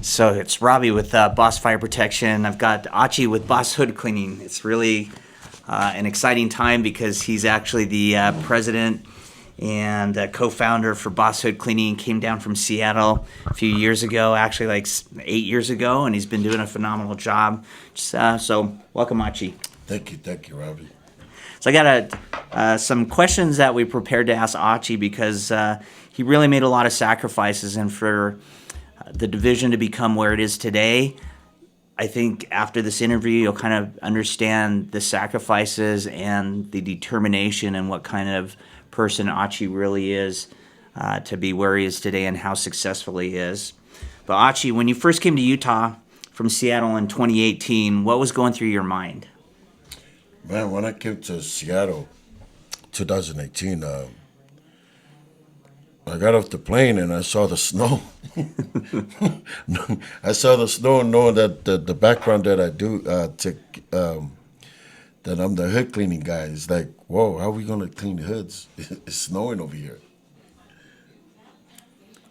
So it's Robbie with Boss Fire Protection. I've got Ahchee with Boss Hood Cleaning. It's really an exciting time because he's actually the president and co-founder for Boss Hood Cleaning. Came down from Seattle a few years ago, actually like 8 years ago, and he's been doing a phenomenal job. So welcome, Ahchee. Thank you, Robbie. So I got some questions that we prepared to ask Ahchee because he really made a lot of sacrifices, and for the division to become where it is today, I think after this interview you'll kind of understand the sacrifices and the determination and what kind of person Ahchee really is to be where he is today and how successful he is. But Ahchee, when you first came to Utah from Seattle in 2018, what was going through your mind? Man, when I came to Seattle 2018, I got off the plane and I saw the snow. I saw the snow, knowing that the background that I do, that I'm the hood cleaning guy. It's like, whoa, how are we going to clean the hoods? It's snowing over here.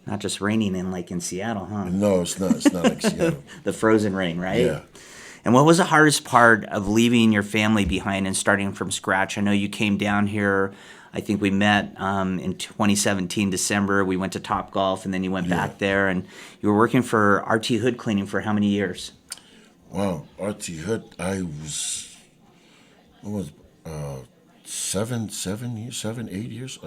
Not just raining in Seattle, huh? No, it's not. It's not like Seattle. The frozen rain, right? Yeah. And what was the hardest part of leaving your family behind and starting from scratch? I know you came down here. I think we met in 2017, December. We went to Topgolf, and then you went back there. And you were working for RT Hood Cleaning for how many years? Wow, RT Hood, I was 7, 8 years,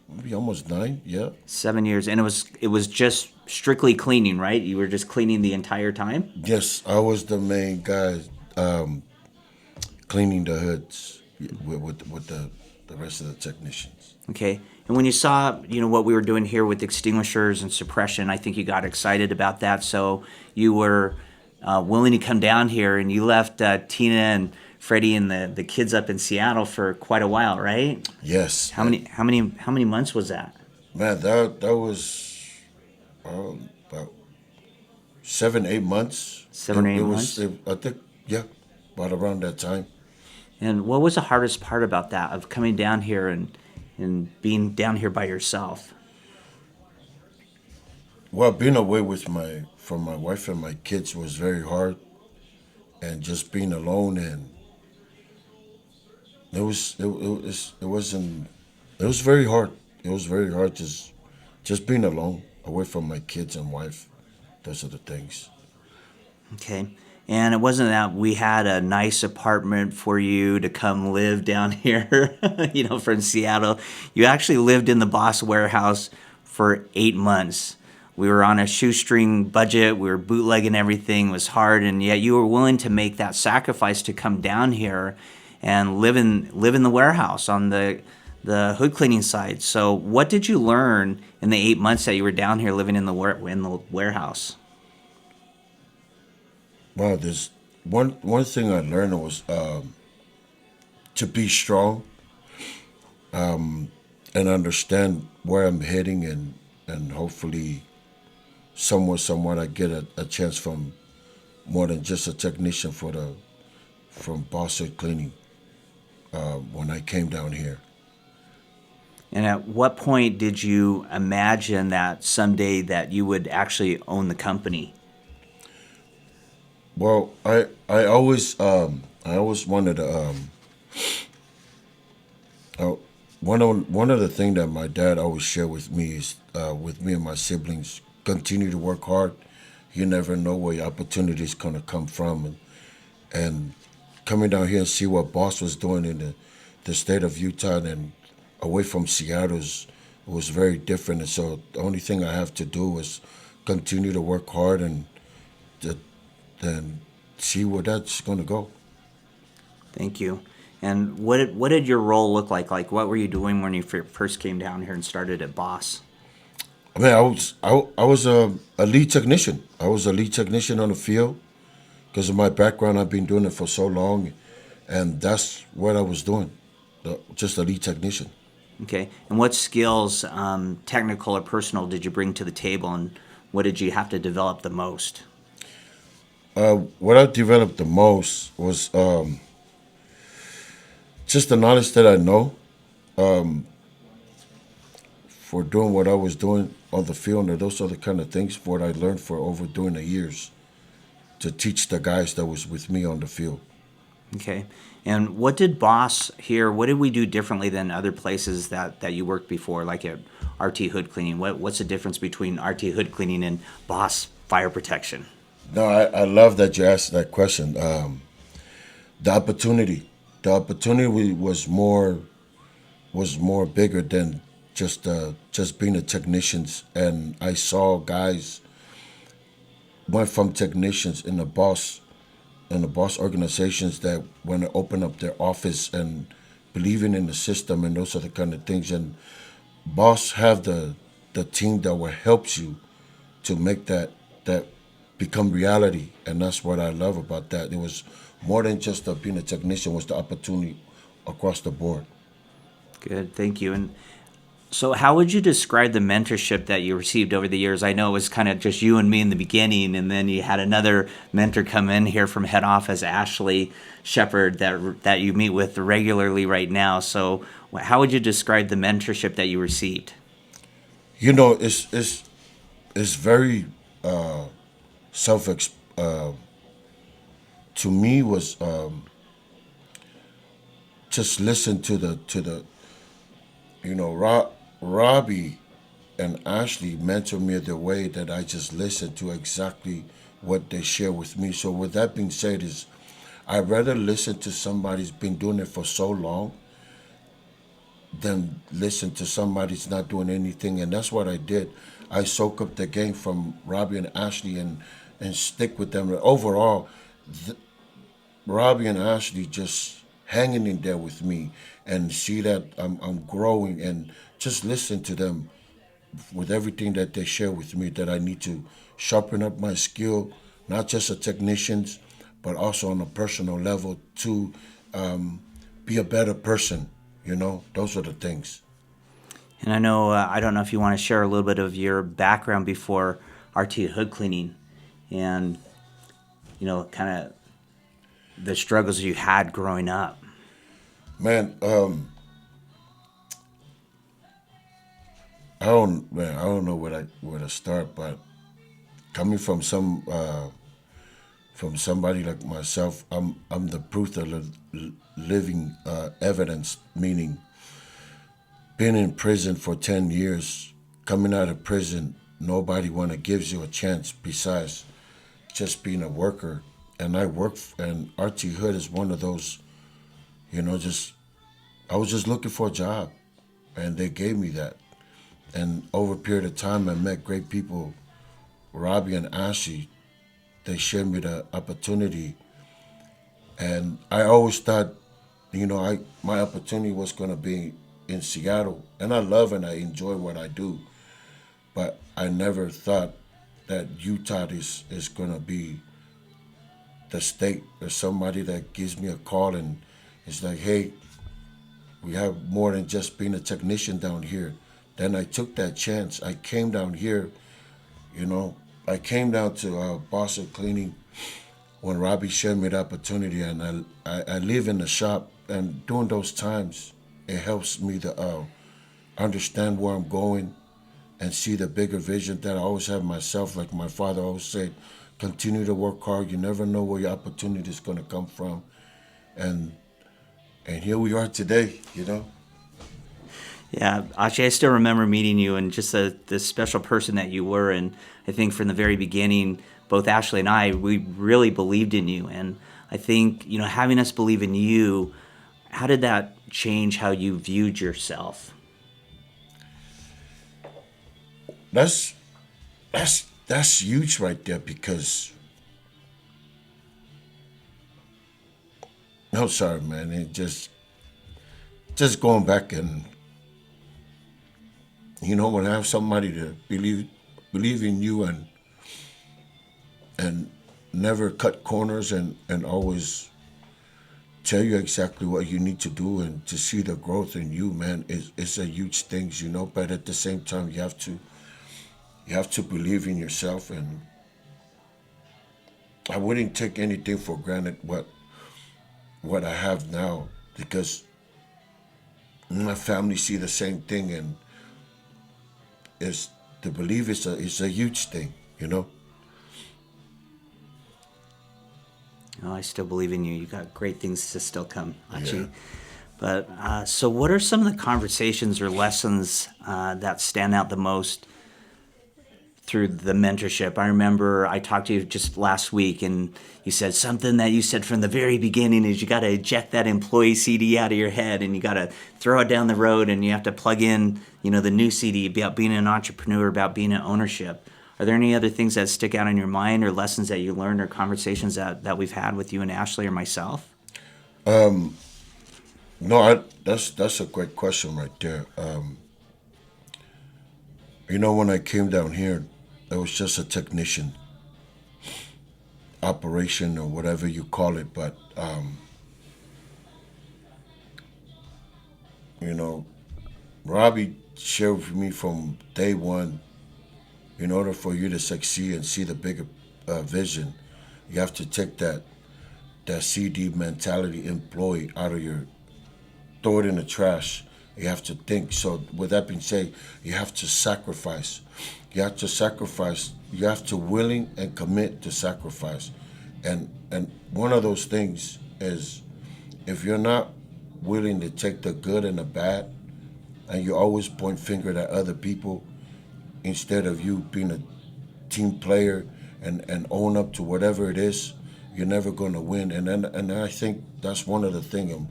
maybe almost 9, yeah. 7 years. And it was just strictly cleaning, right? You were just cleaning the entire time? Yes, I was the main guy cleaning the hoods with the rest of the technicians. Okay. And when you saw, what we were doing here with extinguishers and suppression, I think you got excited about that. So you were willing to come down here, and you left Tina and Freddie and the kids up in Seattle for quite a while, right? Yes. How many months was that? Man, that was about 7, 8 months. 7 or 8 months? I think, yeah, about around that time. And what was the hardest part about that, of coming down here and being down here by yourself? Well, being away from my wife and my kids was very hard, and just being alone, and it was very hard. It was very hard just being alone, away from my kids and wife. Those are the things. Okay. And it wasn't that we had a nice apartment for you to come live down here, from Seattle. You actually lived in the Boss warehouse for 8 months. We were on a shoestring budget. We were bootlegging everything. It was hard. And yet you were willing to make that sacrifice to come down here and live in the warehouse on the hood cleaning side. So what did you learn in the 8 months that you were down here living in the warehouse? Well, there's one thing I learned was to be strong, and understand where I'm heading, and hopefully somewhat I get a chance from more than just a technician from Boss Hood Cleaning when I came down here. And at what point did you imagine that someday that you would actually own the company? Well, I always wanted to. One of the things that my dad always shared with me is, with me and my siblings, continue to work hard. You never know where your opportunity is gonna come from, and coming down here and see what Boss was doing in the state of Utah and away from Seattle was very different. And so the only thing I have to do is continue to work hard and then see where that's going to go. Thank you. And what did your role look like? Like, what were you doing when you first came down here and started at Boss? I mean, I was a lead technician. I was a lead technician on the field because of my background. I've been doing it for so long, and that's what I was doing, just a lead technician. Okay. And what skills, technical or personal, did you bring to the table, and what did you have to develop the most? What I developed the most was just the knowledge that I know for doing what I was doing, on the field, and those are the kind of things what I learned for over during the years to teach the guys that was with me on the field. Okay. And what did Boss here? What did we do differently than other places that you worked before, like at RT Hood Cleaning? What's the difference between RT Hood Cleaning and Boss Fire Protection? No, I love that you asked that question. The opportunity, the opportunity was more bigger than just being a technicians, and I saw guys went from technicians in the boss organizations that want to open up their office and believing in the system and those are the kind of things. And boss have the team that will help you to make that become reality, and that's what I love about that. It was more than just being a technician; was the opportunity across the board. Good, thank you. And so, how would you describe the mentorship that you received over the years? I know it was kind of just you and me in the beginning, and then you had another mentor come in here from head office, Ashley Shepard, that you meet with regularly right now. So, how would you describe the mentorship that you received? You know, it's very self to me was just listen to the Robbie and Ashley mentored me the way that I just listened to exactly what they share with me. So with that being said, is I'd rather listen to somebody who's been doing it for so long than listen to somebody who's not doing anything. And that's what I did. I soak up the game from Robbie and Ashley and stick with them. Overall, Robbie and Ashley just hanging in there with me and see that I'm growing and just listen to them with everything that they share with me that I need to sharpen up my skill, not just as technicians, but also on a personal level to be a better person. Those are the things. And I know, I don't know if you want to share a little bit of your background before RT Hood Cleaning and, kind of the struggles you had growing up. Man, I don't know where to start, but coming from somebody like myself, I'm the proof of living evidence. Meaning, being in prison for 10 years, coming out of prison, nobody wanna gives you a chance besides just being a worker. And and RT Hood is one of those. Just I was just looking for a job, and they gave me that. And over a period of time, I met great people. Robbie and Ashley, they shared me the opportunity, and I always thought, I my opportunity was gonna be in Seattle, and I love and I enjoy what I do, but I never thought that Utah is gonna be the state or somebody that gives me a call and it's like, hey, we have more than just being a technician down here. Then I took that chance. I came down here, you know. I came down to Boston Cleaning when Robbie shared me the opportunity, and I live in the shop. And during those times, it helps me to understand where I'm going and see the bigger vision that I always have myself. Like my father always said, continue to work hard. You never know where your opportunity is going to come from. And here we are today. Yeah, Ahchee, I still remember meeting you and just the special person that you were. And I think from the very beginning, both Ashley and I, we really believed in you. And I think, having us believe in you, how did that change how you viewed yourself? That's that's huge right there because no, sorry, man. It just going back and when I have somebody to believe in you and never cut corners and always tell you exactly what you need to do and to see the growth in you, man, it's a huge thing. But at the same time, you have to believe in yourself, and I wouldn't take anything for granted what I have now because my family see the same thing, and it's to believe it's a huge thing, you know. Oh, I still believe in you. You got great things to still come, Yeah. Ahchee. But so, what are some of the conversations or lessons that stand out the most through the mentorship? I remember I talked to you just last week, and you said something that you said from the very beginning is you got to eject that employee CD out of your head, and you got to throw it down the road, and you have to plug in, the new CD about being an entrepreneur, about being an ownership. Are there any other things that stick out in your mind, or lessons that you learned, or conversations that we've had with you and Ashley or myself? No, that's a great question right there. When I came down here, I was just a technician, operation or whatever you call it. But you know, Robbie shared with me from day one. In order for you to succeed and see the bigger vision, you have to take that CD mentality employee out of your, throw it in the trash. You have to think. So with that being said, you have to sacrifice. You have to sacrifice. You have to willing and commit to sacrifice. And one of those things is, if you're not willing to take the good and the bad, and you always point finger at other people instead of you being a team player and own up to whatever it is, you're never going to win. And I think that's one of the things.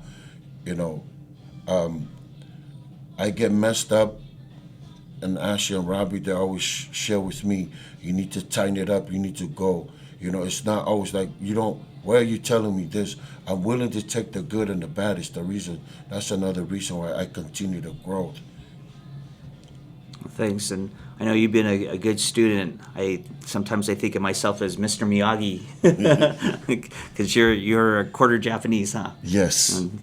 You know, I get messed up, and Ashley and Robbie, they always share with me, you need to tighten it up, you need to go. It's not always like, you don't, why are you telling me this? I'm willing to take the good and the bad. It's the reason, that's another reason why I continue to grow. Thanks, and I know you've been a good student. Sometimes I think of myself as Mr. Miyagi, because you're a quarter Japanese, huh? Yes. And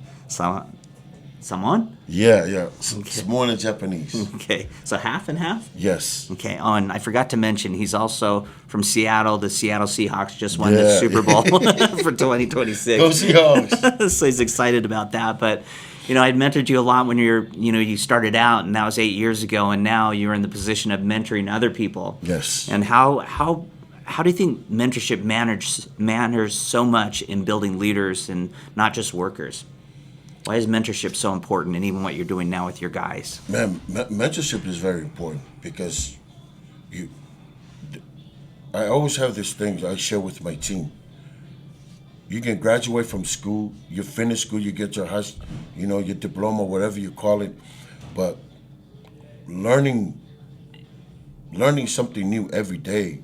Samoan? Yeah, yeah. Okay. It's more than Japanese. Okay, so half and half. Yes. Okay. Oh, and I forgot to mention he's also from Seattle. The Seattle Seahawks just won the Yeah. Super Bowl for 2026. Go Seahawks. So he's excited about that. But I'd mentored you a lot when you started out, and that was 8 years ago, and now you're in the position of mentoring other people. Yes. And how do you think mentorship matters so much in building leaders and not just workers? Why is mentorship so important, and even what you're doing now with your guys? Man, mentorship is very important because you. I always have this thing I share with my team. You can graduate from school, you finish school, you get your your diploma, whatever you call it, but learning something new every day,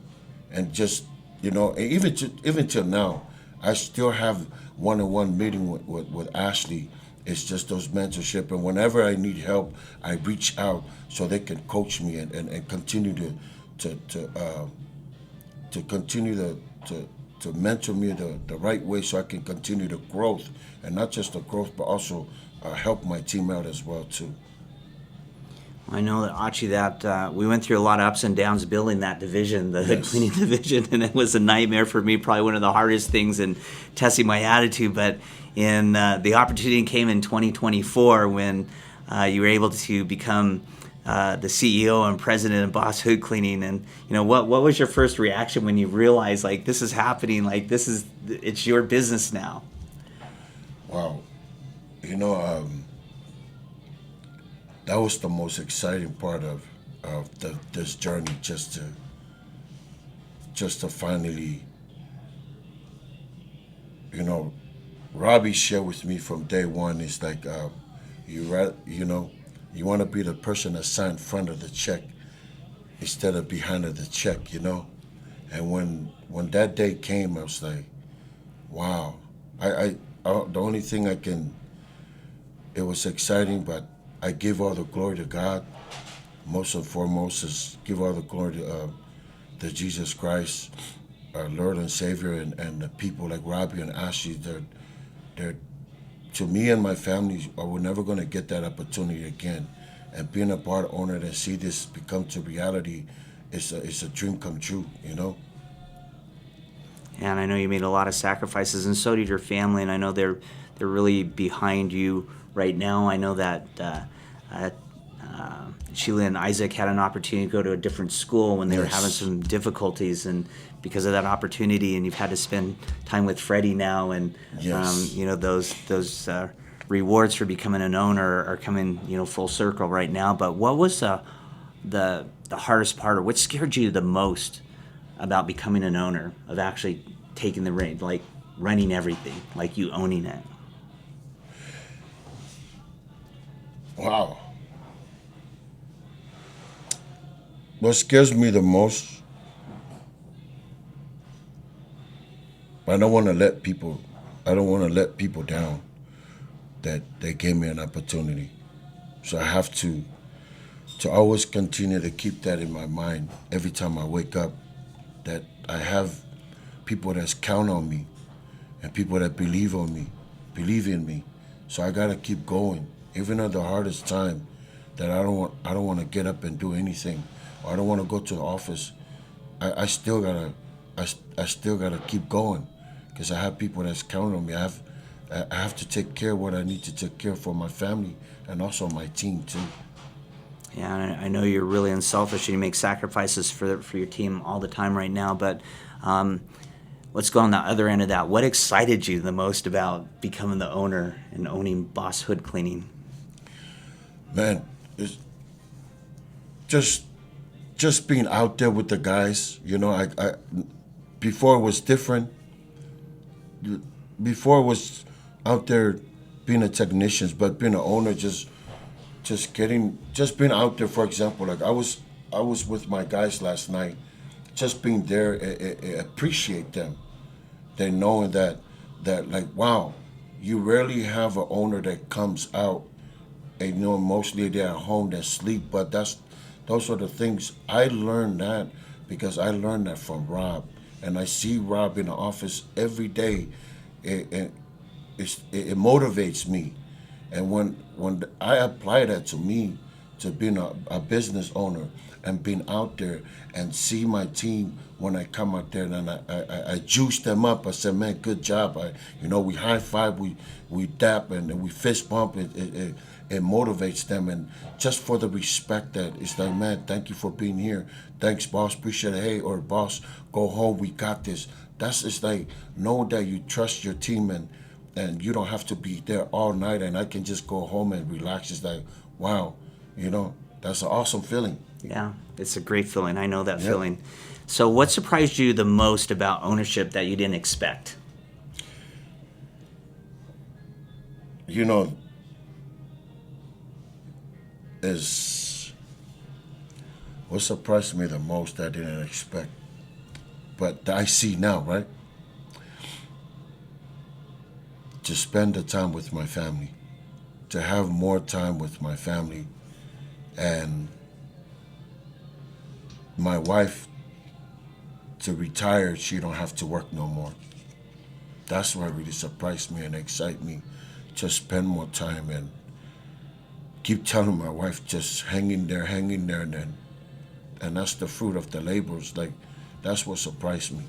and just even till now, I still have one-on-one meeting with Ashley. It's just those mentorship, and whenever I need help, I reach out so they can coach me and continue to continue to mentor me the right way, so I can continue the growth, and not just the growth, but also help my team out as well too. I know that Ahchee, that we went through a lot of ups and downs building that division, the Yes. cleaning division, and it was a nightmare for me. Probably one of the hardest things in testing my attitude. But the opportunity came in 2024 when you were able to become the CEO and president of Boss Hood Cleaning. And what was your first reaction when you realized, like, this is happening? Like, it's your business now. Wow, that was the most exciting part of this journey, just to finally, Robbie shared with me from day one. It's like, you want to be the person that's signed front of the check instead of behind of the check. And when that day came, I was like, wow. The only thing it was exciting, but I give all the glory to God. Most and foremost is give all the glory to Jesus Christ, our Lord and Savior, and the people like Robbie and Ashley. They're to me and my family. We're never going to get that opportunity again. And being a bar owner and see this become to reality, it's a dream come true. And I know you made a lot of sacrifices, and so did your family. And I know they're really behind you right now. I know that Sheila and Isaac had an opportunity to go to a different school when they were having Yes. some difficulties, and because of that opportunity, and you've had to spend time with Freddie now, and Yes. those rewards for becoming an owner are coming full circle right now. But what was the hardest part, or what scared you the most about becoming an owner, of actually taking the reign, like running everything, like you owning it? Wow. What scares me the most, I don't want to let people, I don't want to let people down that they gave me an opportunity. So I have to always continue to keep that in my mind every time I wake up, that I have people that's count on me and people that believe on me, believe in me. So I gotta keep going, even at the hardest time. That I don't want to get up and do anything, or I don't want to go to the office. I still gotta I still gotta keep going, because I have people that's counting on me. I have to take care of what I need to take care of for my family and also my team too. Yeah, and I know you're really unselfish and you make sacrifices for your team all the time right now. But um, let's go on the other end of that. What excited you the most about becoming the owner and owning Boss Hood Cleaning? Man, it's just just being out there with the guys. I before it was different. Before it was out there being a technician, but being an owner, just being out there. For example, like I was with my guys last night, just being there, appreciate them. They knowing that like, wow, you rarely have an owner that comes out, and mostly they're at home, they sleep. But those are the things I learned, that because I learned that from Rob, and I see Rob in the office every day. And it motivates me. And when I apply that to me, to being a business owner and being out there and see my team when I come out there, and I juice them up. I said, man, good job. We high five, we dap, and we fist bump. It motivates them, and just for the respect, that it's like, man, thank you for being here. Thanks, boss. Appreciate it. Hey, or boss, go home. We got this. That's, it's like, know that you trust your team, and you don't have to be there all night, and I can just go home and relax. It's like, wow, that's an awesome feeling. Yeah, it's a great feeling. I know that Yep. feeling. So, what surprised you the most about ownership that you didn't expect? You know, is what surprised me the most I didn't expect, but I see now, right? To spend the time with my family, to have more time with my family, and my wife to retire, she don't have to work no more. That's what really surprised me and excite me, to spend more time and keep telling my wife, just hang in there, and that's the fruit of the labors. Like, that's what surprised me.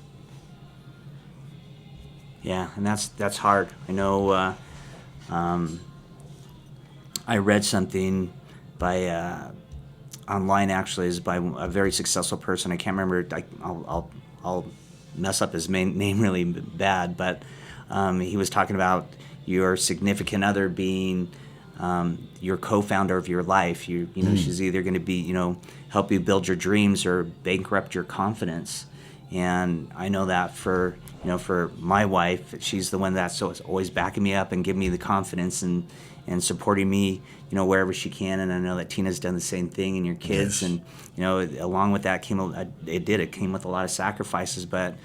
Yeah, and that's hard. I know. I read something by online, actually, is by a very successful person. I can't remember. I'll mess up his name really bad, but he was talking about your significant other being your co-founder of your life. She's either going to be help you build your dreams or bankrupt your confidence. And I know that for my wife, she's the one that's always backing me up and giving me the confidence and supporting me, wherever she can. And I know that Tina's done the same thing, and your kids. Yes. And along with that it came with a lot of sacrifices, but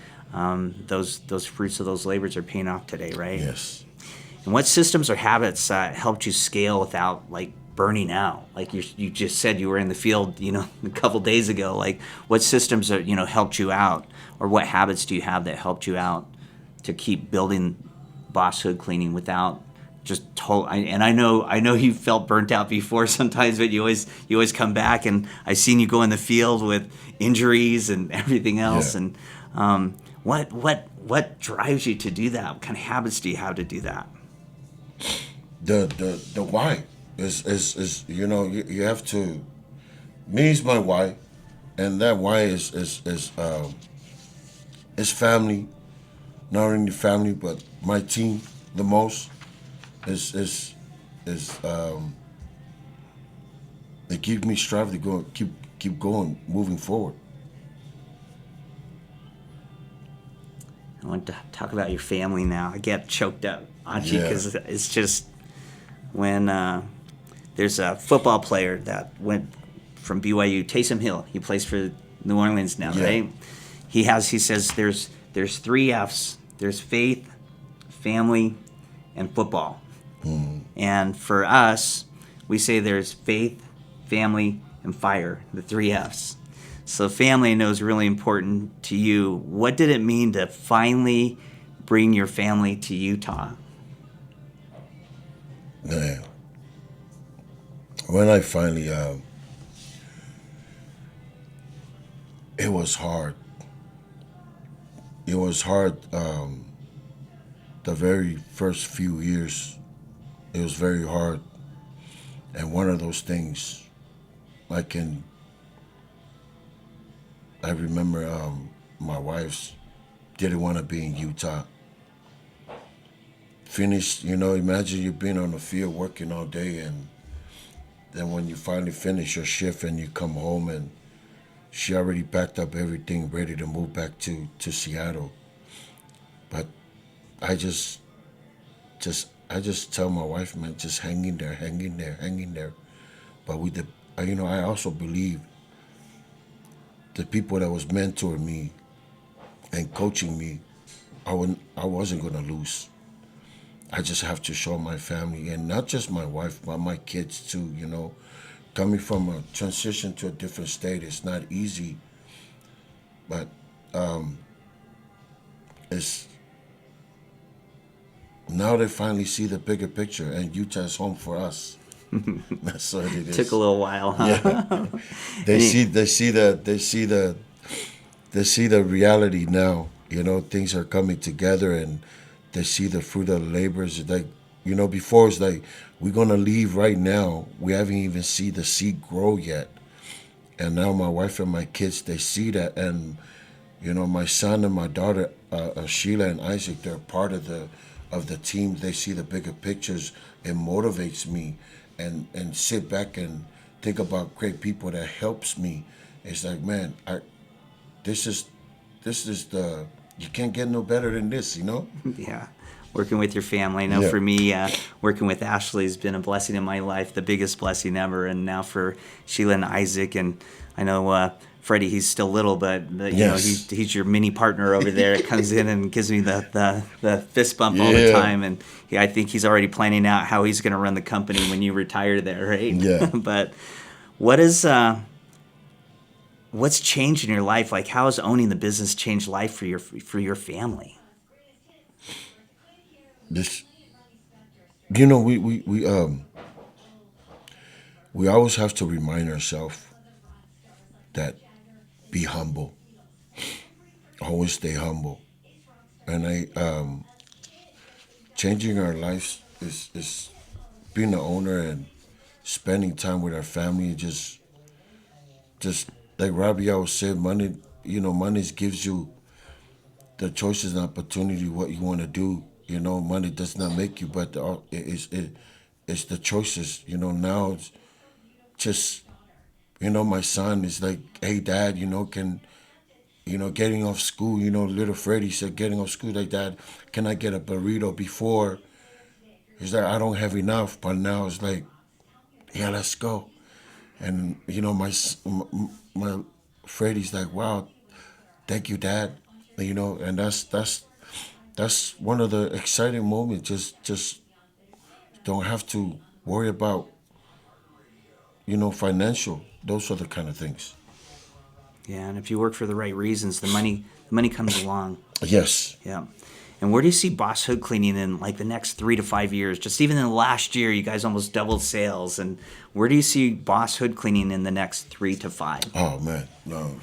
those fruits of those labors are paying off today, right? Yes. And what systems or habits helped you scale without like burning out? Like you just said you were in the field, a couple days ago. Like, what systems are, helped you out, or what habits do you have that helped you out to keep building Boss Hood Cleaning without just total? And I know you felt burnt out before sometimes, but you always come back. And I've seen you go in the field with injuries and everything else. Yeah. And what drives you to do that? What kind of habits do you have to do that? The why is you have to Me is my why, and that why is family. Not only family, but my team. The most is it keeps me strive to go keep going, moving forward. I want to talk about your family now. I get choked up, Ahchee, Yeah, because it's just when there's a football player that went from BYU, Taysom Hill. He plays for New Orleans now, yeah, right? He says there's three F's. There's faith, family, and football. And for us, we say there's faith, family, and fire, the three F's. So family, I know, is really important to you. What did it mean to finally bring your family to Utah? man. When I finally, it was hard. It was hard. The very first few years, it was very hard. And one of those things, I can, I remember my wife's didn't want to be in Utah. Finished, imagine you being on the field working all day, and then when you finally finish your shift and you come home, and she already packed up everything ready to move back to Seattle. But I just tell my wife, man, just hang in there, hang in there, hang in there. But I also believe the people that was mentoring me and coaching me, I wasn't gonna lose. I just have to show my family, and not just my wife, but my kids too. Coming from a transition to a different state, it's not easy, but it's now they finally see the bigger picture, and Utah's home for us. That's what it Took a is. little while, Yeah, huh? they And see the reality now. Things are coming together, and they see the fruit of the labors. Like, before it's like we're gonna leave right now. We haven't even see the seed grow yet, and now my wife and my kids, they see that, and my son and my daughter, Sheila and Isaac, they're part of the team. They see the bigger pictures. It motivates me, and sit back and think about great people that helps me. It's like, man, this is this is the you can't get no better than this. yeah, working with your family. I know Yeah. for me, working with Ashley has been a blessing in my life, the biggest blessing ever. And now for Sheila and Isaac, and I know Freddie, he's still little, but Yes. he's your mini partner over there. It comes in and gives me the fist bump all the Yeah. time, and I think he's already planning out how he's going to run the company when you retire there, right? Yeah. But what is what's changed in your life? Like, how has owning the business changed life for your family? This. We always have to remind ourselves that be humble. Always stay humble. And changing our lives is being the owner and spending time with our family. Just like Robbie always said, money gives you the choices and opportunity what you want to do. Money does not make you, but it's the choices. Now it's just my son is like, hey dad, can getting off school. Little Freddie said getting off school, like, dad, can I get a burrito before? He's like, I don't have enough, but now it's like, yeah, let's go. And my Freddie's like, wow, thank you, dad. And that's one of the exciting moments. Just don't have to worry about financial. Those are the kind of things. Yeah, and if you work for the right reasons, the money comes along. Yes. Yeah. And where do you see Boss Hood Cleaning in like the next 3 to 5 years? Just even in the last year, you guys almost doubled sales. And where do you see Boss Hood Cleaning in the next 3 to 5? Oh man, no.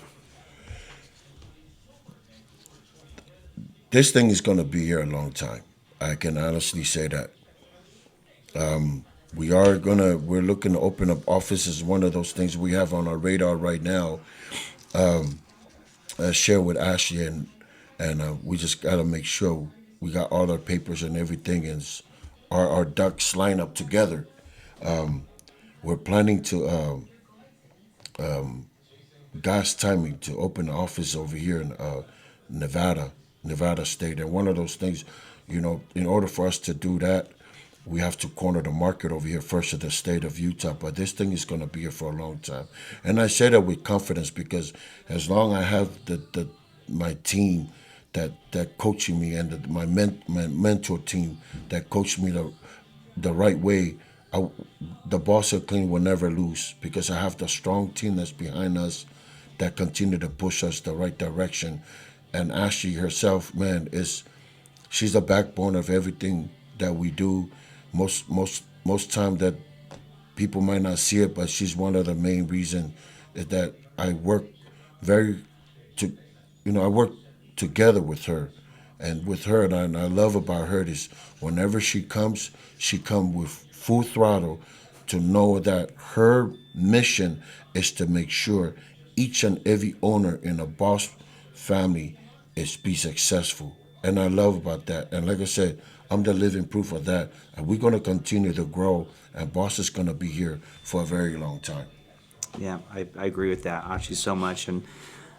This thing is gonna be here a long time. I can honestly say that. we're looking to open up offices. One of those things we have on our radar right now. Share with Ashley, and we just got to make sure we got all our papers and everything, and our ducks line up together. We're planning to God's timing to open an office over here in Nevada, Nevada State. And one of those things, in order for us to do that, we have to corner the market over here first in the state of Utah. But this thing is going to be here for a long time. And I say that with confidence because as long as I have my team that coaching me and my mentor team that coach me the right way, I, the boss of clean will never lose because I have the strong team that's behind us that continue to push us the right direction. And Ashley herself, man, is she's the backbone of everything that we do. Most time that people might not see it, but she's one of the main reason is that I work very to I work together with her, and with her, and I love about her is whenever she come with full throttle to know that her mission is to make sure each and every owner in a boss family is be successful, and I love about that. And like I said, I'm the living proof of that, and we're going to continue to grow, and boss is going to be here for a very long time. Yeah, I agree with that, Achi, so much. And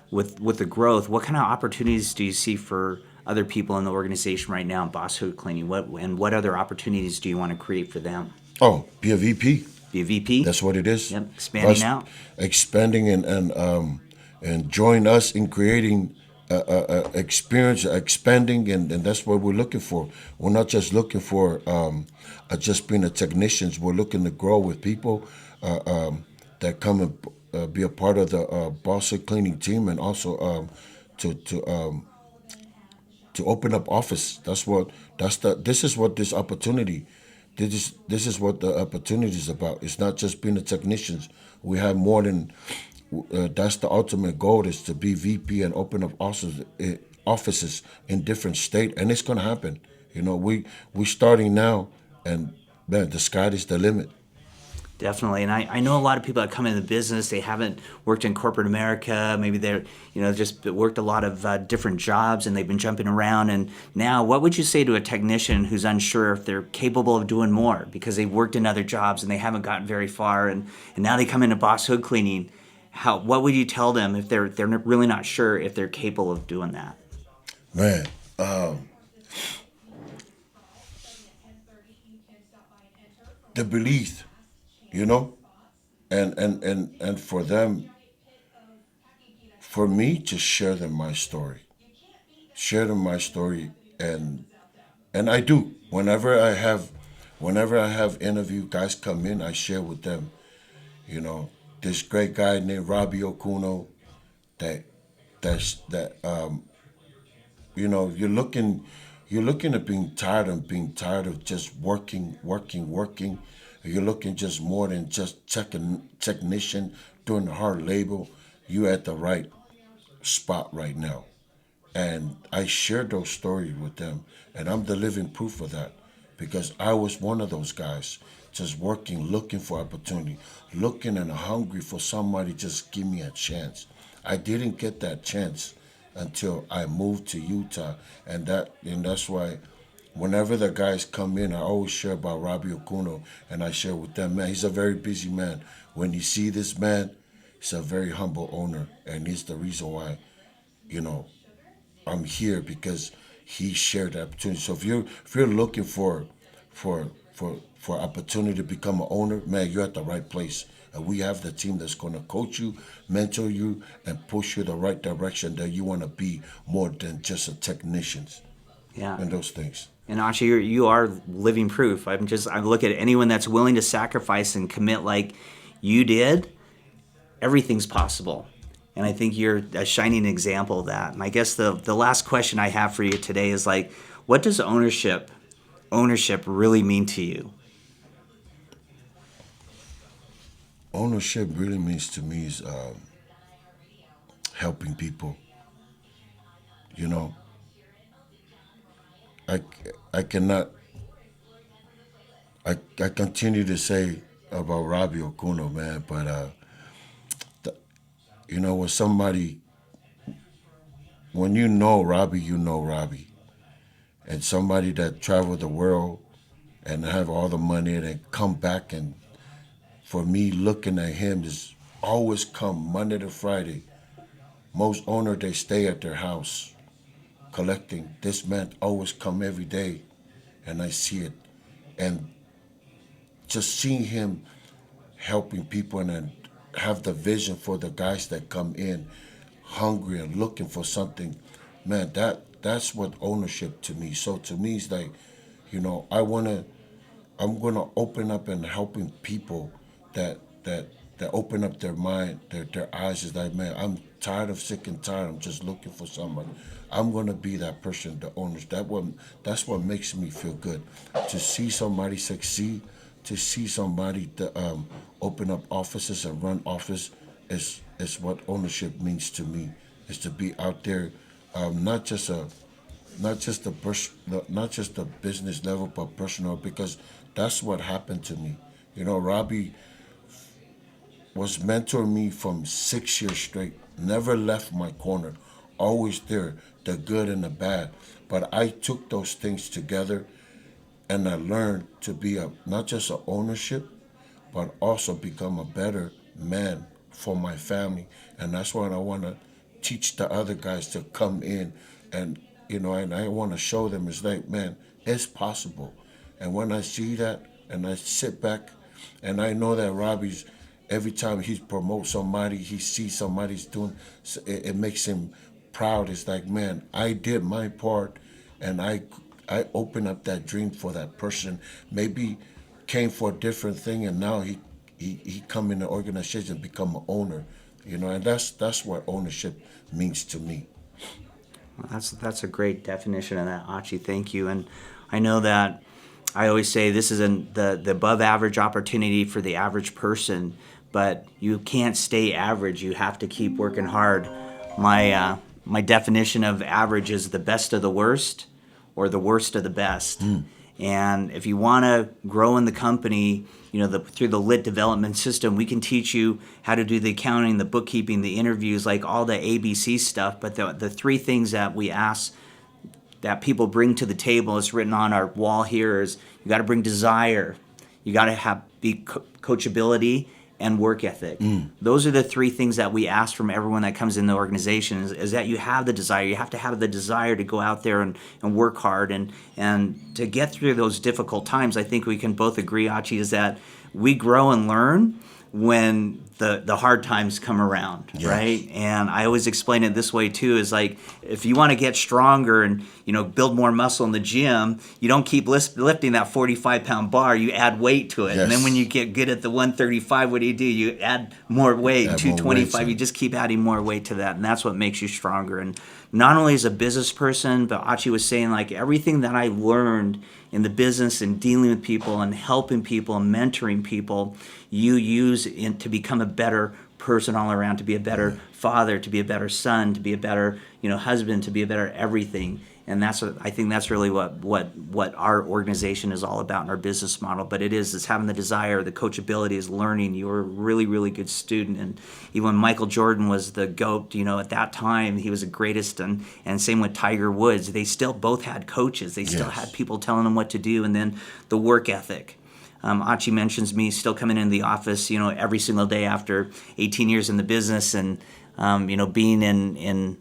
with the growth, what kind of opportunities do you see for other people in the organization right now in Boss Hood Cleaning? What other opportunities do you want to create for them? Oh, be a VP. Be a VP? That's what it is. Yep, expanding Us out. expanding and join us in creating experience, expanding, and that's what we're looking for. We're not just looking for just being a technicians. We're looking to grow with people that come and be a part of the Bossa cleaning team, and also to to um, to open up office. This is what this opportunity. This is what the opportunity is about. It's not just being a technicians. We have more than that's the ultimate goal is to be VP and open up offices in different state, and it's gonna happen. We starting now, and man, the sky is the limit. Definitely. And I know a lot of people that come into the business, they haven't worked in corporate America. Maybe they're, just worked a lot of different jobs and they've been jumping around. And now, what would you say to a technician who's unsure if they're capable of doing more because they've worked in other jobs and they haven't gotten very far and now they come into Boss Hood Cleaning? What would you tell them if they're really not sure if they're capable of doing that? Man, the belief, you know, and for them, for me to share them my story, and I do whenever I have interview guys come in, I share with them, you know, this great guy named Robbie Okuno that that you're looking at being tired of just working. You're looking just more than just technician doing the hard labor. You at the right spot right now. And I share those stories with them, and I'm the living proof of that because I was one of those guys just working, looking for opportunity, looking and hungry for somebody just give me a chance. I didn't get that chance until I moved to Utah, and that's why whenever the guys come in, I always share about Robbie Okuno, and I share with them, man, he's a very busy man. When you see this man, he's a very humble owner, and he's the reason why, you know, I'm here because he shared the opportunity. So if you're looking for opportunity to become an owner, man, you're at the right place. And we have the team that's going to coach you, mentor you, and push you the right direction that you want to be more than just a technician Yeah. and those things. And Asha, you are living proof. I look at anyone that's willing to sacrifice and commit like you did, everything's possible. And I think you're a shining example of that. And I guess the last question I have for you today is like, what does ownership really mean to you? Ownership really means to me is helping people. You know, I I cannot I continue to say about Robbie Okuno, man, but you know, when you know Robbie, and somebody that traveled the world and have all the money and then come back, and for me looking at him is always come Monday to Friday. Most owner they stay at their house collecting. This man always come every day, and I see it, and just seeing him helping people and then have the vision for the guys that come in hungry and looking for something, man, that's what ownership to me. So to me it's like, you know, I'm gonna open up and helping people that that that open up their mind, their eyes. Is like, man, I'm tired of sick and tired. I'm just looking for someone. I'm gonna be that person, the owners. That's what makes me feel good. To see somebody succeed, to see somebody open up offices and run office is what ownership means to me. Is to be out there, not just a not just the business level, but personal, because that's what happened to me. You know, Robbie was mentoring me from 6 years straight. Never left my corner. Always there, the good and the bad. But I took those things together, and I learned to be a not just a ownership, but also become a better man for my family. And that's what I want to teach the other guys to come in, and you know, and I want to show them is like, man, it's possible. And when I see that, and I sit back, and I know that Robbie's every time he promotes somebody, he sees somebody's doing, it makes him proud. It's like, man, I did my part, and I opened up that dream for that person. Maybe came for a different thing, and now he come in the organization and become an owner. You know, and that's what ownership means to me. Well, that's a great definition of that, Achi. Thank you. And I know that I always say this is the above average opportunity for the average person, but you can't stay average. You have to keep working hard. My definition of average is the best of the worst, or the worst of the best. And if you want to grow in the company, you know, through the lit development system, we can teach you how to do the accounting, the bookkeeping, the interviews, like all the ABC stuff. But the three things that we ask that people bring to the table, it's written on our wall here, is you got to bring desire, you got to be coachability, and work ethic. Those are the three things that we ask from everyone that comes in the organization, is that you have the desire. You have to have the desire to go out there and work hard, and to get through those difficult times. I think we can both agree, Achi, is that we grow and learn when the hard times come around, Yes. right? And I always explain it this way too, is like, if you want to get stronger and, you know, build more muscle in the gym, you don't keep lifting that 45-pound bar, you add weight to it. Yes. And then when you get good at the 135, what do? You add more weight, Add more 225, weight, you just keep adding more weight to that, and that's what makes you stronger. And not only as a business person, but Achi was saying, like, everything that I learned in the business and dealing with people and helping people and mentoring people, you use to become a better person all around, to be a better father, to be a better son, to be a better, you know, husband, to be a better everything. And that's what I think, that's really what our organization is all about in our business model. But it's having the desire, the coachability, is learning. You were a really, really good student. And even when Michael Jordan was the GOAT, you know, at that time, he was the greatest. And same with Tiger Woods. They still both had coaches. They still Yes. had people telling them what to do. And then the work ethic. Achi mentions me still coming into the office, you know, every single day after 18 years in the business, and you know, being in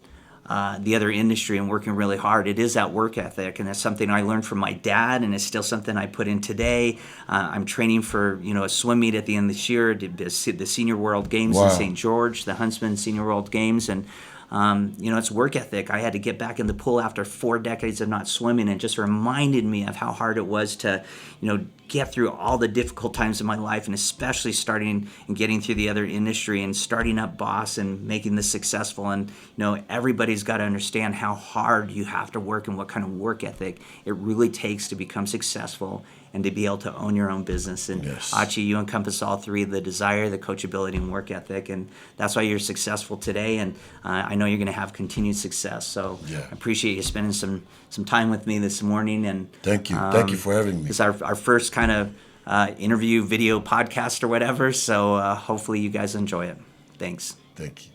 the other industry and working really hard. It is that work ethic, and that's something I learned from my dad, and it's still something I put in today. I'm training for, you know, a swim meet at the end of this year, the Senior World Games in Wow. St. George, the Huntsman Senior World Games, and you know, it's work ethic. I had to get back in the pool after 4 decades of not swimming, and it just reminded me of how hard it was to, you know, get through all the difficult times in my life, and especially starting and getting through the other industry and starting up Boss and making this successful. And, you know, everybody's got to understand how hard you have to work and what kind of work ethic it really takes to become successful and to be able to own your own business. And Yes. Achi, you encompass all three: the desire, the coachability, and work ethic. And that's why you're successful today. And I know you're going to have continued success. So Yeah. I appreciate you spending some time with me this morning. And Thank you for having me. it's our first kind of interview video podcast or whatever. So hopefully you guys enjoy it. Thanks. Thank you.